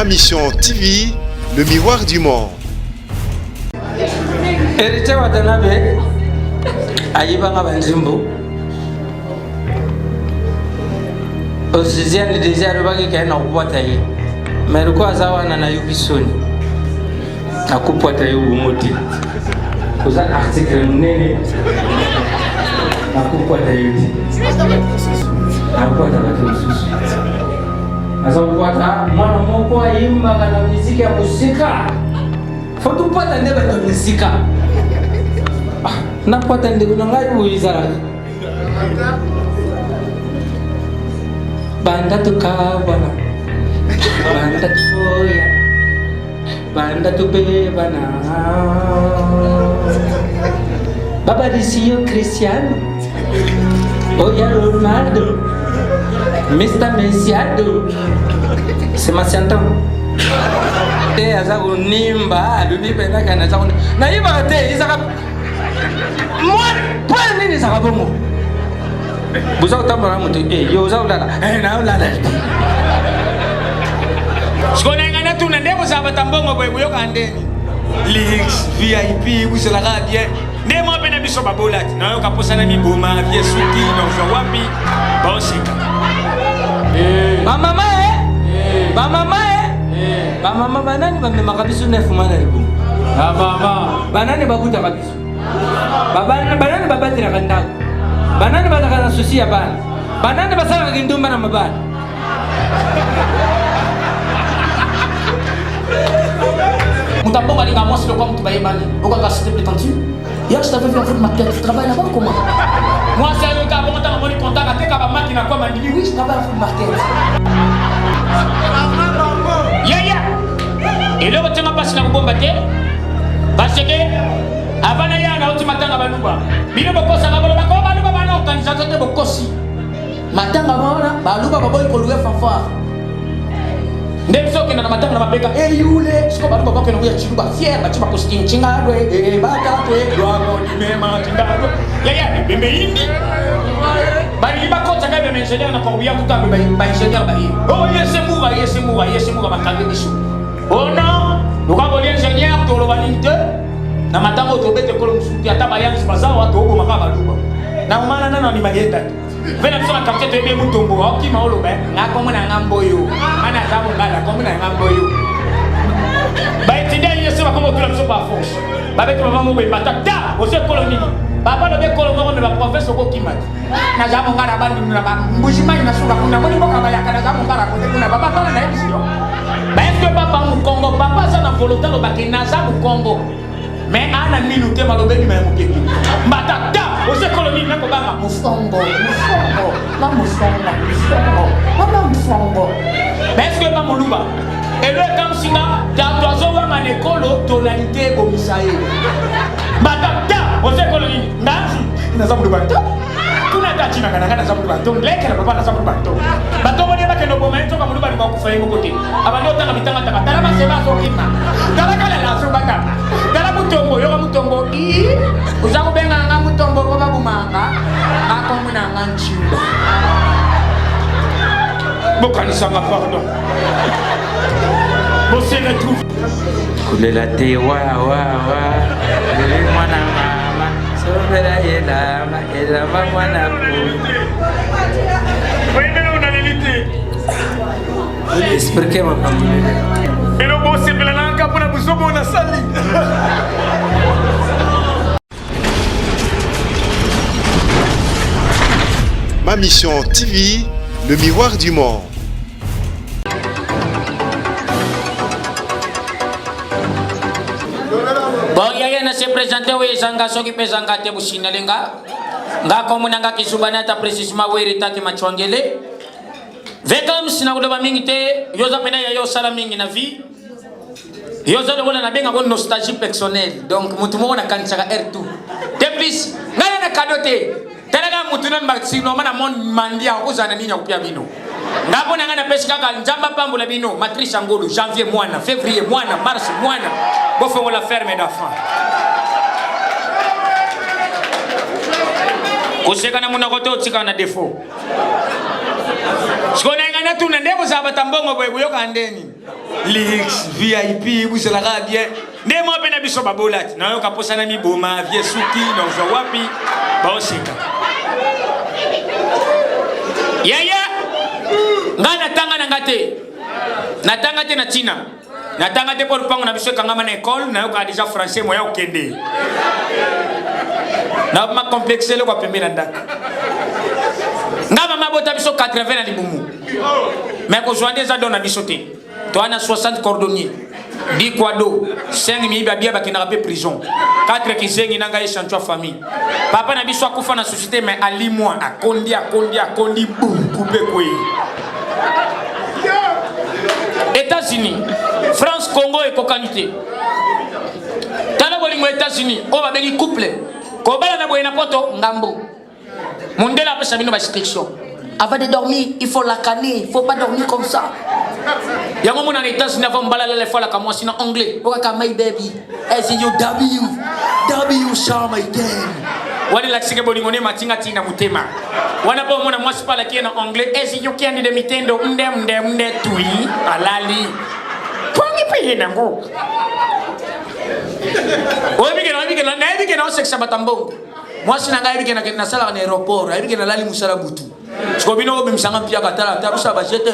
Ma Mission TV, le miroir du monde. Héritier Watanabe, Ayibanga Banzimbo. Oziziani déjà rubaki kaina kupata hii. Merikuwa zawa na yubisoni. Nakupata hii umuti. Kuza article mnene. Nakupata hii. Nakupata batususu. Asa kupata mwana moko imba kana muziki ya musika. Foto pata ndeba na musika. Napata ndego ngai uizara. Banda tu kabana, banda tu ya, banda tu bebana. Baba Disio Cristiano, Oya Ronaldo, Mr. Messiado, c'est ma santam. Te aza unimba, bibi penda kana za unimba. Na iba te izaka. Moi, pas nini za bomo. Buza utambara mutu yo za ulala na ulala Sikona ngana tuna ndebo za batambongo bwe buyo kandeni Leaks VIP busela bien ndemo pena biso babola na yo kaposa na miboma vie suki no zo wapi bosika mama mama banani bamema kabiso nefu mana libu mama banani bakuta kabiso banani babatira kandago banani batakana susi ya bana banani basala kindumba na mabana Mutambonga linga moi c'est le quoi tu vas y aller au cas c'était prétendu hier je t'avais vu en fait ma tête tu travailles là-bas comment moi c'est le gars bon dans mon contact avec ka maki na kwa mandili oui je travaille en fait ma tête et là tu m'as passé la bombe tête parce que avant na ya na ultima tanga baluba bino bokosa ngabolo bako baluba bana organisation te bokosi matanga bana baluba baboy ko louer fanfare ndemso kina na matanga na mabeka yule siko baluba bako na uya chiluba fier ba chiba kostin chingadwe baka te doago ni mema chingadwe ya bembe indi bani bako tanga be ingénieur na ko uya kutambe ba ingénieur ba yi oh yese mura bakande biso oh non ukabo l'ingénieur to lo balinte na matango to bete ko musuki ata bayanzi bazawa to ko makaba luba na umana nana ni magenda vena tsona kapte to ebe mutombo oki maolo be ngako mona ngambo yo ana zabo ngala ko mona ngambo yo ba itinde yeso ba ko tula mso ba force ba bete mama mo be batata o se koloni baba lo be kolongo me ba professeur ko kimati na zabo ngala bandi na ba mbujima ina suka kuna moni boka ba yakana zabo ngala ko te kuna baba tala na ebisio ba eske papa mu Kongo papa sana volonté lo ba kina zabo Kongo mais ana ninu te malobeni ma mukeki matata ose koloni na ko banga mufongo mais est-ce que pas moluba et le comme singa ta tozo wa manekolo tonalité ko misaye matata ose koloni na zamu banto kuna ta china kana zamu banto leke na papa na zamu banto bato mo ba ke no boma eto ka moluba ni ba ku faye ngokote abandi otanga bitanga tala ba seba so kima tala kala la so bata tala mutombo yo mutombo uzaku benga nga mutombo ko babumanga ako muna nganchimba bokanisa nga pardon bose retrouve kulela te wa le mwana mama sobera yela mwana ku on a l'élité expliquez ma famille et le boss c'est belanka pour la busobo na sali Ma Mission TV, le miroir du monde. Bon, yaya na se présenter we zanga soki pe zanga te businalenga. Nga komuna nga kisubana ta précisément we ritaki machwangele. Vekam sina kudoba mingi te, yoza pena ya yo sala mingi na vie. Yoza le wala na benga bon nostalgie personnelle. Donc mutu mo na kansaka R2. De plus, ngaya na kadote. Telaga mutu na mbasino mana mon mandia uzana ninya kupia bino. Ngapo na ngana pesi kaka njamba pambola bino, matrice ngolo janvier mwana, février mwana, mars mwana. Bofe on la ferme d'enfant. Kuseka na muna kote utika na defo. Sikona ngana tuna ndebo ça batambongo boye buyoka ndeni. Lix VIP vous la bien. Ndemo pena biso babolati. Na yo kaposa na miboma vie suki no wapi. Ba osika. Yaya. Ngana tanga na ngate. Natanga te na China. Natanga te pour pango na biso kangama na école na yo ka déjà français moya okende. Na ma complexé le ko pembela ndaka. Ngama mabota biso 80 na libumu. Mais ko joindre ça donne biso te. Toi na 60 cordonniers. 10 quado, 5 miba bia bakina rapé prison. 4 kizengi nanga échange famille. Papa na biso akufa na société mais ali moi akondi boum coupé quoi. États-Unis, France, Congo et Cocanité. Tala bolingo États-Unis, on va bengi couple. Ko bala na boyena poto ngambo. Mondela pesa bino ba restriction. Avant de dormir, il faut la canner, il faut pas dormir comme ça. Yango mona na États-Unis avant balala le fois la kamwa sina anglais. Oka my baby. As you W shall my game. Wani la sike bolingo ne matinga tina mutema. Wana po mona mwasi pala kia na anglais. As you can de mitendo mde tui alali. Pongi pe na ngo. Obi ke na sexa batambongo. Mwasi na ngai bike na sala na aéroport, bike na lali musala butu. Skobino ko bimsanga pia katala ta busa ba jete.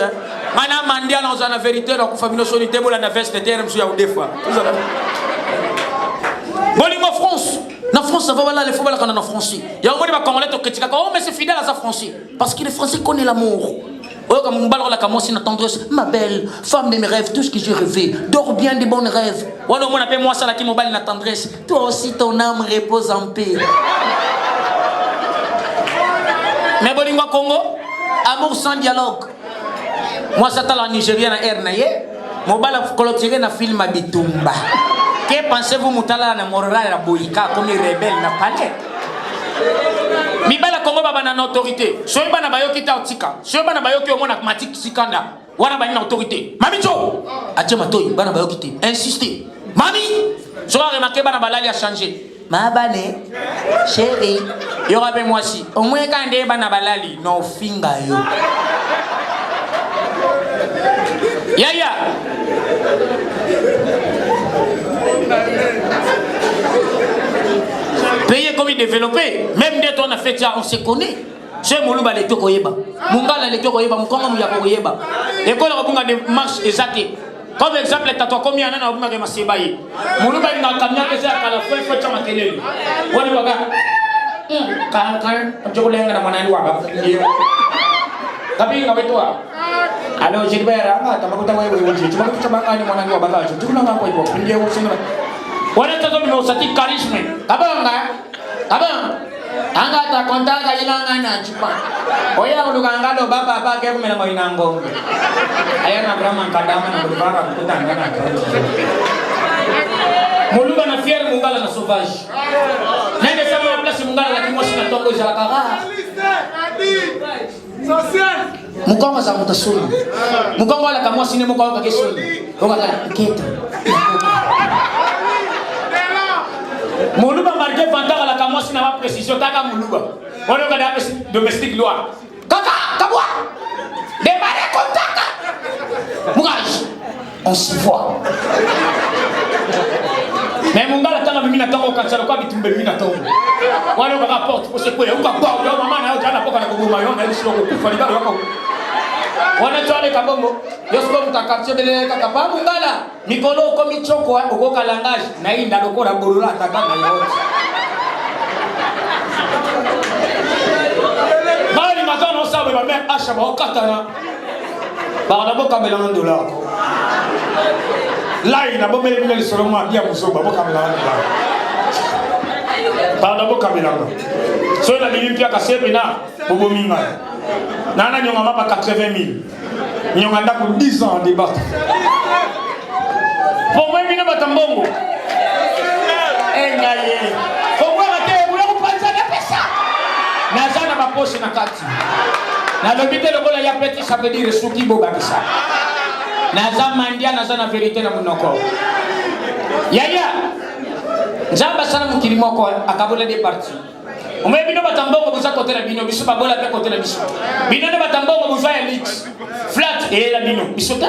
Mana mandia na ozana vérité na kufamino solité bola na veste terre msu ya udefa. Bolingo France. Na France ça va là les faut là quand on en français. Ya omoni ba congolais to critique oh mais c'est fidèle à ça français parce que les français connaissent l'amour. Oh comme on balance la camosse na tendresse ma belle femme de mes rêves tout ce que j'ai rêvé dors bien des bons rêves. Voilà on appelle moi ça la qui mobile na tendresse toi aussi ton âme repose en paix. Mais bolingo Congo amour sans dialogue. Moi ça la Nigeria na air na ye mobile clôturer na film Bitumba. Que pensez-vous mutala na morala la boyika comme rebelle na palais? Mi bala Congo baba na autorité. Soy bana bayoki ta otika. Soy bana bayoki omona matik sikanda. Wana ba na autorité. Mami jo. Atia matoyi bana bayoki te. Insister. Mami. So a remarqué bana balali a changé. Ma bane. Chérie. Yo rappelle moi si. Au moins quand ndé bana balali no finga yo. Yaya. Pays comme il développé, même dès qu'on a fait ça, on se connaît. C'est mon louba les tokoyeba. Mungala les tokoyeba, mukonga muya koyeba. Et quand on a des marches exactes. Comme exemple, tu as combien d'années à Oumar et Massébaye. Mon louba il n'a qu'à bien que ça à la fin, il faut que tu m'as télé. On est là. Je voulais aller à mon ami. Tapi ngawe toi. Alors je vais là, tu m'as contacté tu m'as contacté mon ami au bagage. Tu m'as envoyé pour une vidéo aussi. Wana tazo mino sati charisme. Kabanga. Anga ta kontaka ilanga na chupa. Oya uluganga do baba baba ke kumena ngoina ngombe. Aya na brahman kadama na baba kutanga na. Muluba na fier mungala na sauvage. Nende sama place mungala la kimoshi na tongo za kara. Social. Mukongo za mutasuni. Mukongo la kamoshi ne mukongo ka kesuni. Ongala keta. Muluba marqué Vantara la camosse n'a pas précision. Taka Muluba. On a regardé domestique loi. Kaka, Kabwa. Démarrez contact. Mourage. On s'y voit. Mais mon gars, la tanga mina tango quand ça le quoi bitumbe mina tango. On a rapport pour ce quoi. On va pas. On maman na ojana poka na kuguma yo na isilo ko kufa libalo yako. Wana chale kabongo. Yosko mtakapche bele kakapa mungala. Mikolo ko michoko okoka langage na inda lokora borula takanga yote. Bali makano sabe ba même acha ba okatana. Ba na boka melana dollar. Là il a bomé le soloma bien musoba boka melana dollar. Ba na boka melana. So la minute pia kasepe na bobominga. Nana nyonga mapa 80,000. Nyonga ndako 10 ans de débat. Pour moi mine batambongo. Engaye. Pour moi mate buya kupanza na pesa. Nazana ba poche na kati. Na lobite lokola ya petit ça veut dire suki bobakisa. Naza mandia nazana vérité na munoko. Yaya. Nzamba sana mukilimo ko akabola des parties. On m'a bino batambongo buza côté la bino biso babola pe côté la biso. Bino ne batambongo buza ya lix. Flat Et la bino, bisota.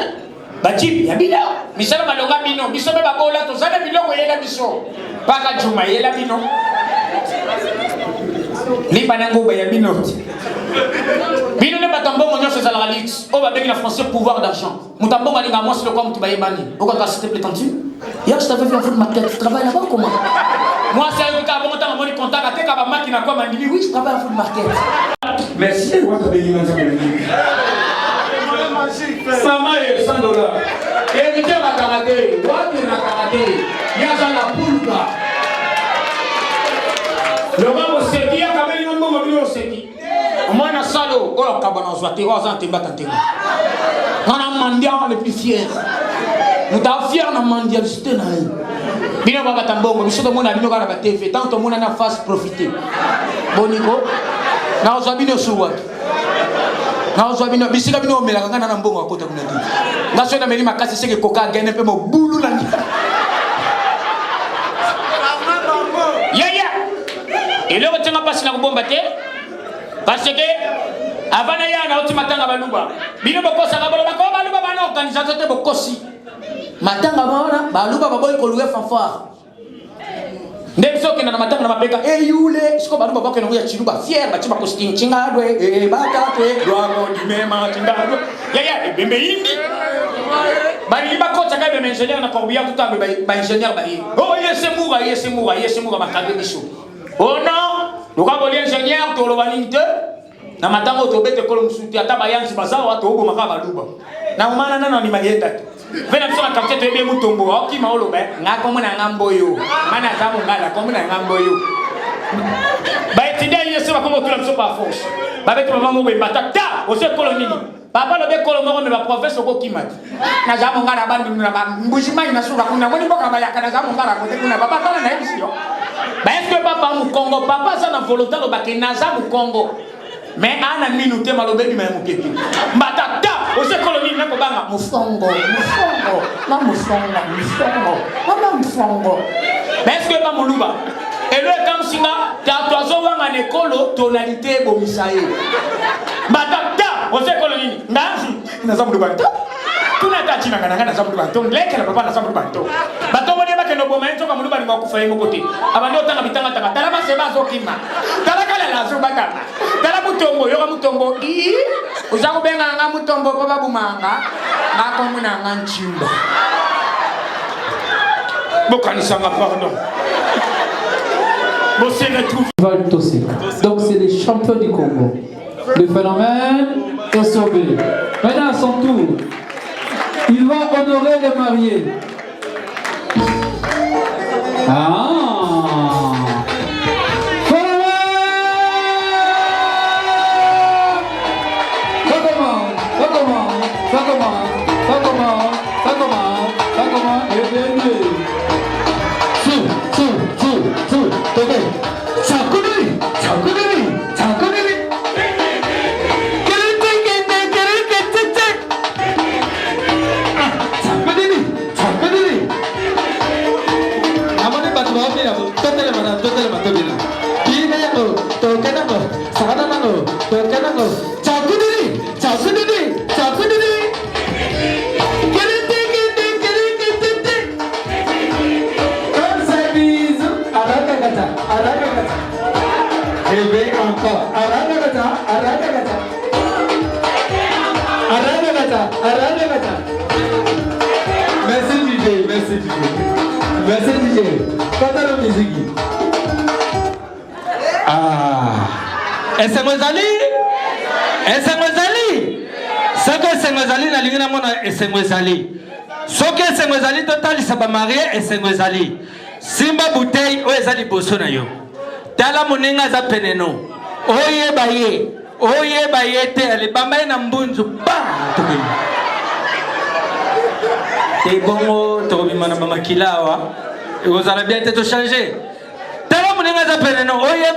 Bajibi, ya bino. Misala malonga bino, biso be babola to zana biloko yela biso. Paka juma yela bino. Ni banango ba ya bino. Bino ne batambo monyo se zala lit. O ba bengi na français pouvoir d'argent. Mutambo ba linga moi c'est le quoi mutu ba yebani. O ka s'il te plaît tantu. Hier je t'avais vu en foot market, tu travailles là-bas comment? Moi c'est un cas bon temps mon contact à ka ba makina quoi mandili. Oui, je travaille en foot market. Merci. Moi ça bengi na ça bengi. Sama est $100. Et il dit à karaté, what is la karaté? Il y a la pulga. Le gars au seki, il y a quand même un moment au seki. Moi, on a salo, on a cabane en soirée, on a un temba tanté. On a mandia le plus fier. Nous t'avons fier na mandia juste na. Bino baba tambongo, biso to mona bino kana ba TV, tant to mona na face profiter. Boniko. Na ozabino suwa. Na ozabino bisika bino omela ngana na mbongo akota kuna ndi. Ngaso na meli makasi seke koka gene pe mo bulu na ndi. Et le retient pas si la bombe parce que avant ya na oti matanga baluba bino bokosa baluba ko baluba bana organisation te bokosi matanga bana baluba baboy ko louer fanfare ndemso kina na matanga na mabeka yule siko baluba bako na ya chiluba fier ba chiba ko skin chingadwe baka te doamo di mema chingadwe ya bembe indi bali ba ko tsaka be ingénieur na corbillard tout temps ba ingénieur ba oh yese moura makabe biso. Oh non, nous avons l'ingénieur qui a été na matango to bete ko musuti ata bayansi bazawa to obo makaba luba na umana nana ni magenda vena msona kapte to ebe mutombo oki maolo be ngako muna ngambo yo mana zamu ngala ko muna ngambo yo ba etide yeso ba komo tula mso ba force ba bete mama mo be batata o se kolonini papa lo be kolo mo me ba professeur ko kimati na zamu ngala bandu na ba mbujima ina sura kuna moni boka ba yakana zamu ngala ko te kuna papa kana na ebisio. Bah, est-ce que papa mu Congo, papa ça na volonté lo baki naza mu Congo. Mais ana minute malobe bi même kepi. Matata, o se colonie na ko banga mufongo. Mais est-ce que pas muluba? Et le quand singa ta toazo wanga nekolo tonalité bomisaye. Matata, o se colonie ndanzi naza muluba. Tuna ta china kana naza muluba. Ton lekela papa naza muluba. Bato no momento comme nous allons faire mon côté avant de temps bitanga tanga tala ba seba zokima tala kala la zo bata tala mutombo yo mutombo i uzako benga nga mutombo ko babumanga ngako muna nganchimba bokani sanga pardon bosene tout. Donc c'est les champions du Congo. Le phénomène est sauvé. Maintenant à son tour, il va honorer les mariés. Merci DJ. Quand la musique. Esengozali. Soko esengozali na lingina mona esengozali. Soko esengozali total saba marié esengozali. Simba bouteille o ezali boso na yo. Tala moninga za peneno. Oye baye te ale bambaye na mbunzu ba to et bon, tu as mana mama kilawa. Et vous allez bien te changer. Tala muninga za peneno. Oye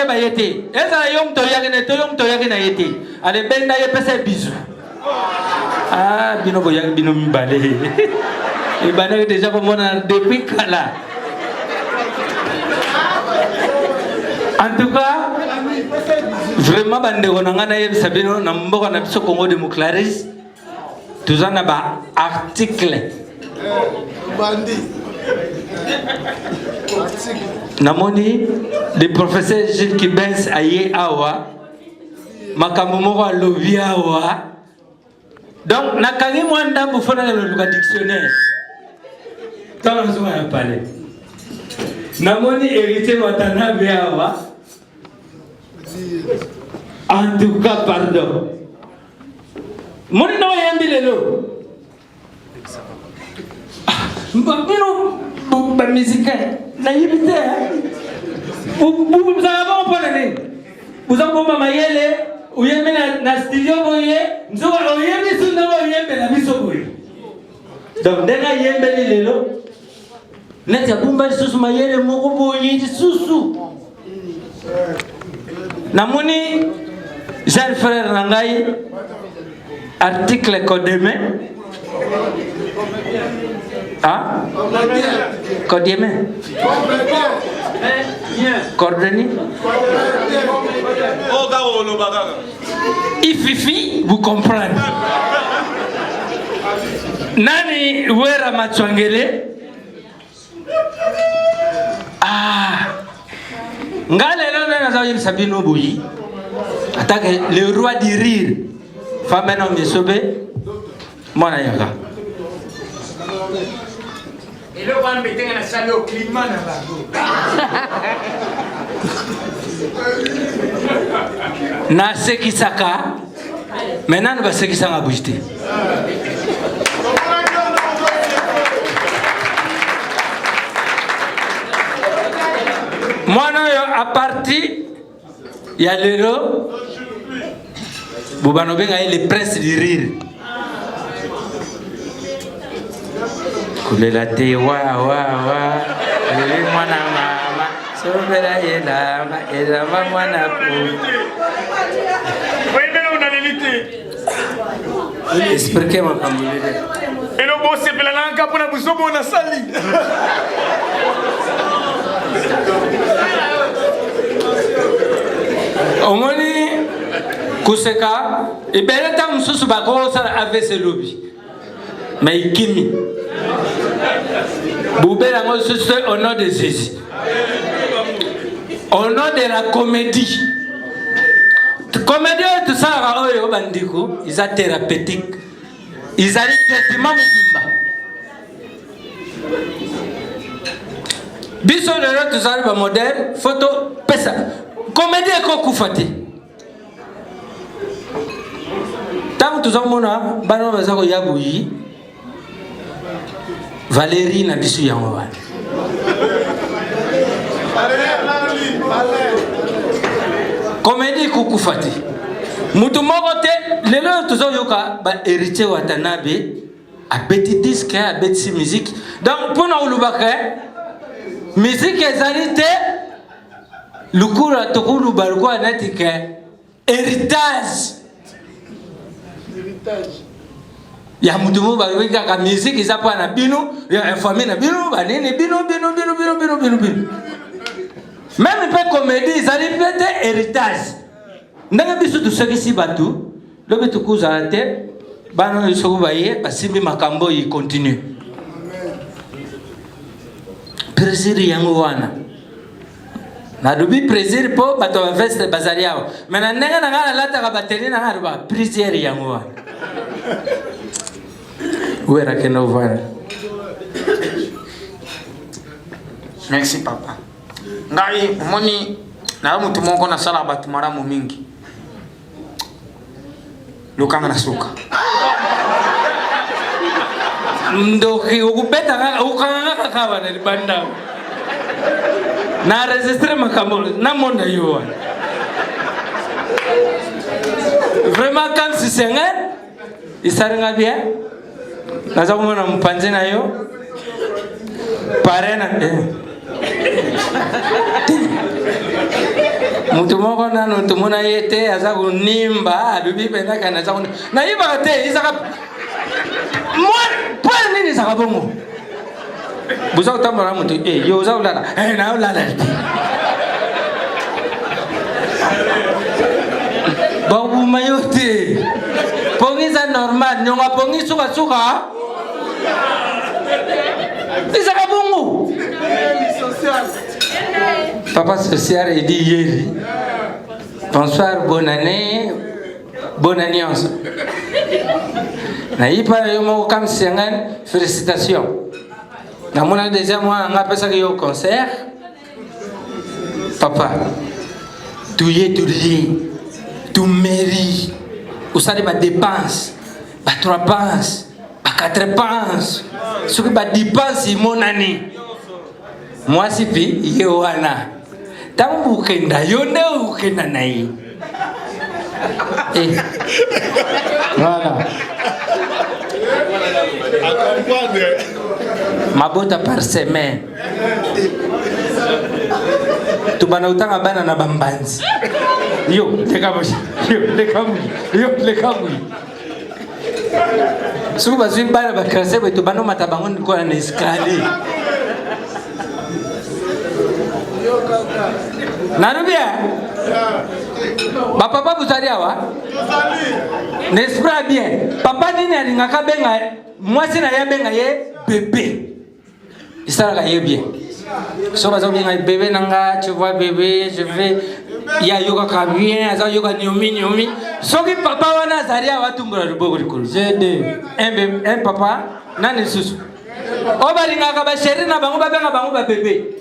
baye te. Eza yom to yagina yete. Ale benda ye pesa bisu. Ah, bino boyag bino mbale. Et bana déjà comme on a depuis kala. En tout cas, vraiment bande onanga na yeb sabino na mboka na biso Congo démocratique. toza na ba article namoni le professeur Gilles Kibens aye awa makambo moko alobi awa donc nakangi mwa ndambo fona na dictionnaire tala nzoma ya pale namoni héritier Watanabe awa en tout cas pardon moni no yambi lelo mbino ba musicien na yibite vous avez pas parlé vous avez pas mayele uyembe na studio boye nzoka uyembe sunda uyembe na biso boye donc ndena yembe lelo neti abumba susu mayele moko boye susu namoni jeune frère nangai article Codeme ah Codeme Cordoni Ififi vous comprenez nani wera machwangele ngalelo na zawi sabino boyi attaque le roi du rire fameno mesobe mona yaka ile bana betenga na salle au climat na bago na sekisaka maintenant ba sekisanga bujite mwana yo a parti ya lelo bubano benga le prince du rire kulela te wa ele mwana mama sobera ela mwana po wende una lelite expliquer ma kamulele eno bosse pela nanga pona busobo na sali omoni kuseka ibele ta mususu bako sala AVC lobby mais kimi boubela ngo susu au nom de Jésus au nom de la comédie tout ça oyo bandiko isa thérapeutique isa traitement mobimba biso lelo tuzali ba modèle photo pesa comédie ko kufati tant tuzomona bano bazako yabuyi Valérie na bisu yango wana comédie kukufati mutu moko te lelo tuzoyoka ba héritier Watanabe a petit disque a petit musique donc pour na ulubaka musique ezali te lukura tokulu balukwa natika héritage ya mutu mo balweka ka musique isa pa na bino ya famille na bino banene bino même pas comédie ça répète héritage ndanga biso to sekisi batu lobe to kuza te bana soko baye basimbi makambo yi continue plaisir yango wana na dubi plaisir po bato ba veste bazariao mais na ndanga na ngala lata ka bateli na ngala ba plaisir yango wana wera kena uvana. Merci papa. Ngai moni na mutu moko na sala batu maramu mingi. Lukanga na suka. Ndoki ukubeta ukanga kakawa na libanda. Na registre makambo na mona yo. Vraiment quand si senga isarenga bien. Naza kumona mpanze na yo. Parena mutu moko na no tumona yete aza kunimba adubi penda kana za na iba te izaka mo pa nini za bongo buza utambara mutu yo za ulala na ulala babu mayote pongiza normal nyonga pongi suka Isaka bungu Papa social il dit hier bonsoir, bonne année, bonne alliance. Naïpa yomo kam sengan, félicitations. Na mona déjà moi nga pesa yo concert. Papa, tu mairie, ou ça ba dépense, ba 3 penses, ba 4 penses. Ce que ba dépense mon année. Moi si pi yewana. Tamu kenda yonde ukenda nai. Voilà. Mabota par semaine. Tu bana utanga bana na bambanzi. Yo, lekamushi. Suba zwi bana bakrase betu bano matabangon ko na escalier. Narubia papa buzaliawa n'est-ce pas bien papa nini alingaka benga mwasi na ya benga ye bébé isala ye bien so bazo benga bébé nanga tu vois bébé je vais ya yoga ka bien aza yoga nyomi soki papa wana zalia watumbura luboko likulu un papa nani susu obalingaka ba chéri na bango ba benga bango ba bébé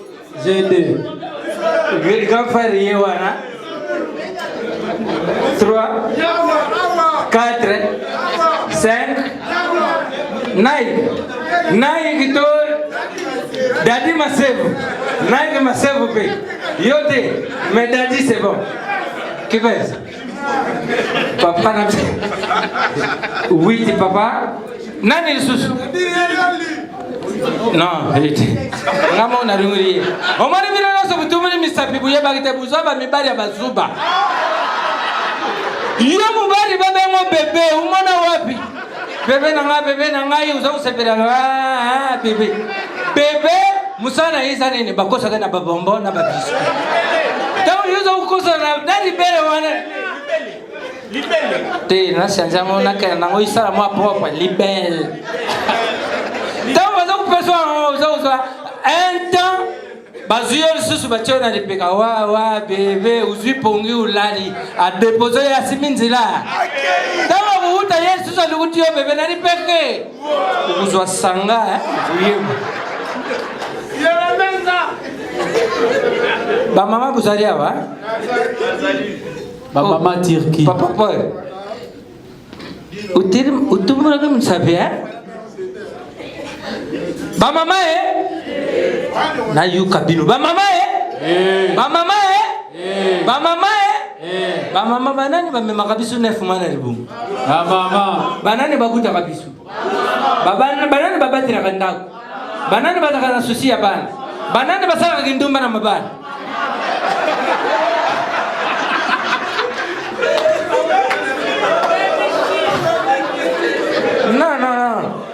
grand frère yewana 3 4 5 9 kito dadi masevu 9 masevu pe yote mais dadi c'est bon qui fait papa na 8 papa nani susu non vérité ngamo na runguri omari bila na so butumuni misapi buye bagite buzaba mibali abazuba yo mubali baba ngo bebe umona wapi bebe na ngai uza usepera bebe musana isa nini bakosa kana babombo na babisu tawo yuza ukosa na dali bele wana libele te na sanja mona kana ngo isala mwa propre libele un temps bazuyol susu bachona lipeka wa bebe uzwi pongi ulali a déposer ya siminzila dawa buhuta yesu susu lukuti yo bebe na lipeke uzwa sanga uyema yala menza ba mama buzalia wa ba mama tirki papa boy utumura kama msabia ba mama na yu kabino ba mama ba mama banani ba mema kabisu nefu mana libu ba mama banani bakuta kabisu banani babatira kandako banani batakana susi ya banani basaka kindumba na mabana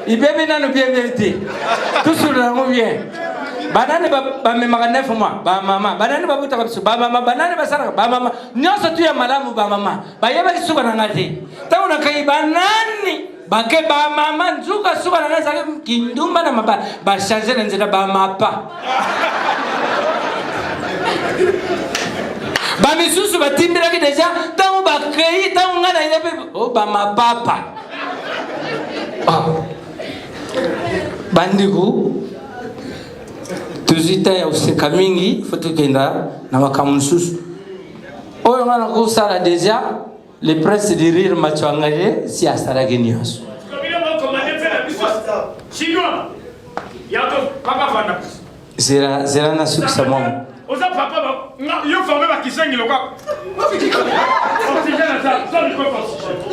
il bébé n'a bien vérité. Tout sur la bien. Banane ba me magane fuma ba mama banane ba buta kabisa ba mama banane ba sara ba mama nyoso tu ya malamu ba mama ba yeba kisuka na ngati tawo na kai banani ba ke ba mama nzuka suka na ngati kindumba na maba ba changer na nzela ba mapa ba misusu ba timbira ki deja tawo ba kai tawo ngana yebe o ba mapapa bandiku tuzita ya useka mingi foto kenda na makamususu oyo ngana ko sala deja le prince de rire machwangaje si asala genios zera na suksa mom oza papa yo formé ba kisengi lokwa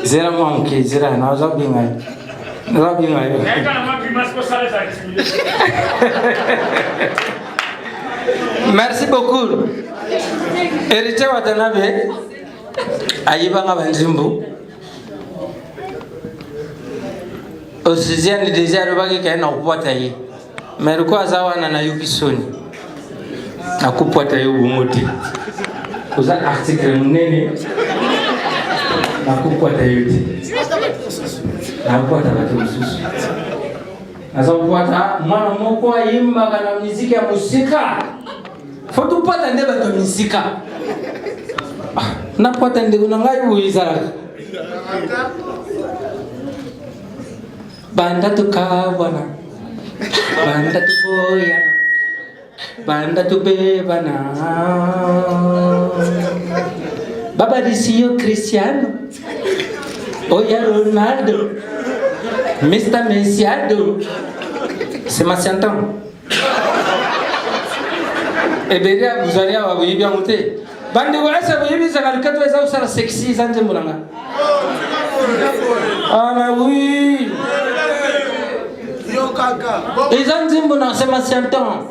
zera mom ke zera na oza binga Merci beaucoup. Héritier Watanabe, Ayibanga Banzimbu. Au 6e déjà, le baguette est en poitaille. Mais le quoi, ça va na yuki soni. Na kupoitaille ou moti. Vous avez article nene. Na kupoitaille. nakwata bato mosusu nazokwata mwana moko ayimbaka na miziki ya musika fo tupata nde bato misika nakwata ndeko na ngai boye ezalaka banda tukabwana banda tuboyana banda tubebana Baba Diccio Cristiano Oya Ronaldo Mr. Messiado c'est ma chantant et bien vous allez avoir bien monté bande ouais ça vous ça quelqu'un doit ça ça sexy ça j'aime bien ah mais oui yo kaka et ça j'aime bien c'est ma chantant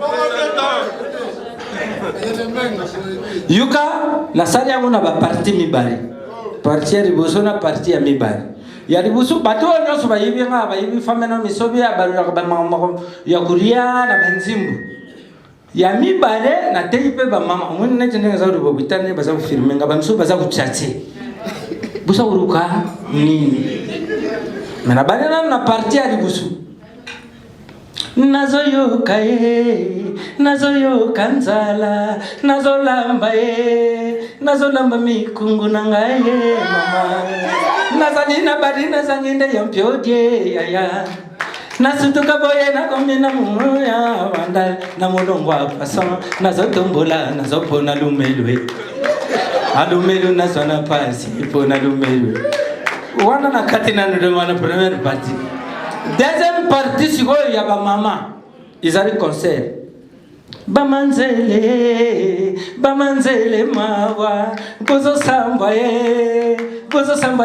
yuka na sali yango na ba parti mibale parti ya liboso na parti ya mibale ya liboso bato nyonso bayibi nga bayibi famena misobi ya balu ba mama ya kuria na banzimbu ya mibale na teipe ba mama mun ne tene za rubo bitane baza ku filmer nga banso baza ku chache busa uruka ni mena bale na parti ya liboso nazoyoka nazoyoka nzala nazolamba mikungu na ngai mama nazali na badi nazanginde ya mpiodie yaya nasutuka boye nakomina muya wanda na molongo wa fason nazotombola nazopona lumelwe alumelu nazona pasi ipona lumelwe wana na kati na ndomana première partie. Deuxième partie, c'est quoi? Il y a ma maman. Ils allaient concert. Bamanzele mawa. Bozo samba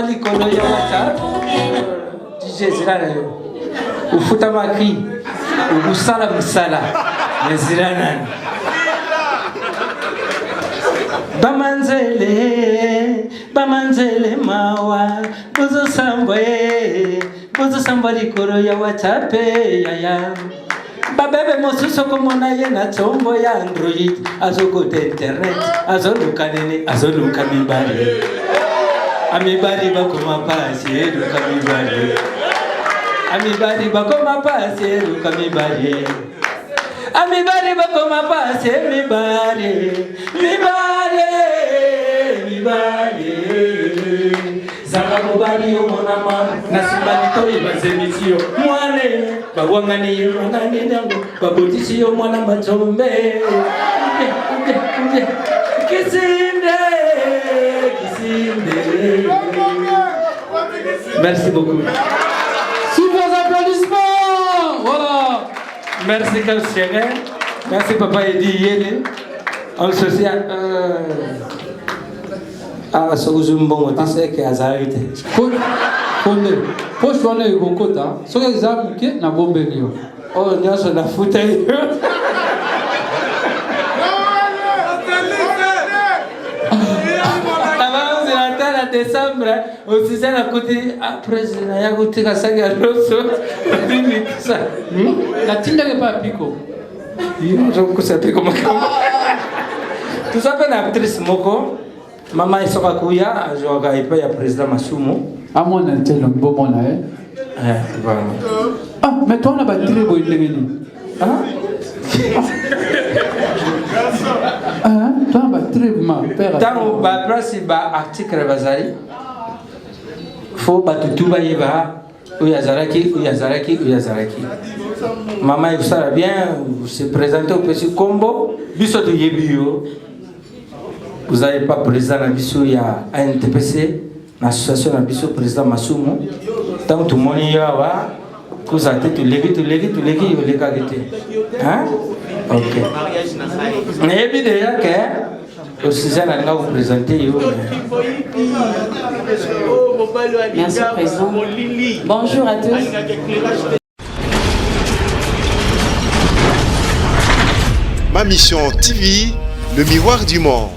likolo ya WhatsApp. DJ Zirana yo. Ufuta maki. Usala musala. Zirana. Bamanzele mawa. Bozo samba likolo ya WhatsApp yaya babebe mosusu komona ye na chombo ya Android azokote internet azoluka nene azoluka mibali amibali bakoma pasi eduka mibali amibali bakoma pasi eduka mibali amibali bakoma pasi mibali Zaka mubali yo monama nasibali to ibazemitio mwane bawangani yo ngani ndango babotisi yo mwana majombe kisinde merci beaucoup sous vos applaudissements voilà merci Kalsiere merci papa Edi Yele en social ah so uzumbongo tiseke azarite konde poche wana ikokota soki eza moke na bombeli yo oyo nyonso na futa yo abaozela ta na décembre osisa na kuti président ya kutika saki ya loso bimikisa natindaki pa piko zokusa piko makamba tusape na actrice moko Maman est sur Akuya, je vais pas ya président Masumo. Ah moi on a tel un beau mon là. Voilà. Ah mais toi on a pas très beau il Ah. Ah, toi on a très ma père. Tant ba place ba article bazali. Faut ba tutuba yeba uyazaraki. Maman il sera bien se présenter au petit combo biso de yebio. Vous n'avez pas président Nabiso, il y a ANTPC, l'association Nabiso, président Masumo. Tant que tout le monde y a, vous avez tout légué, vous les gagné. Hein? Ok. Mais évidemment que, aussi, ça n'a pas vous présenter. Merci, président. Bonjour à tous. Ma mission TV, le miroir du monde.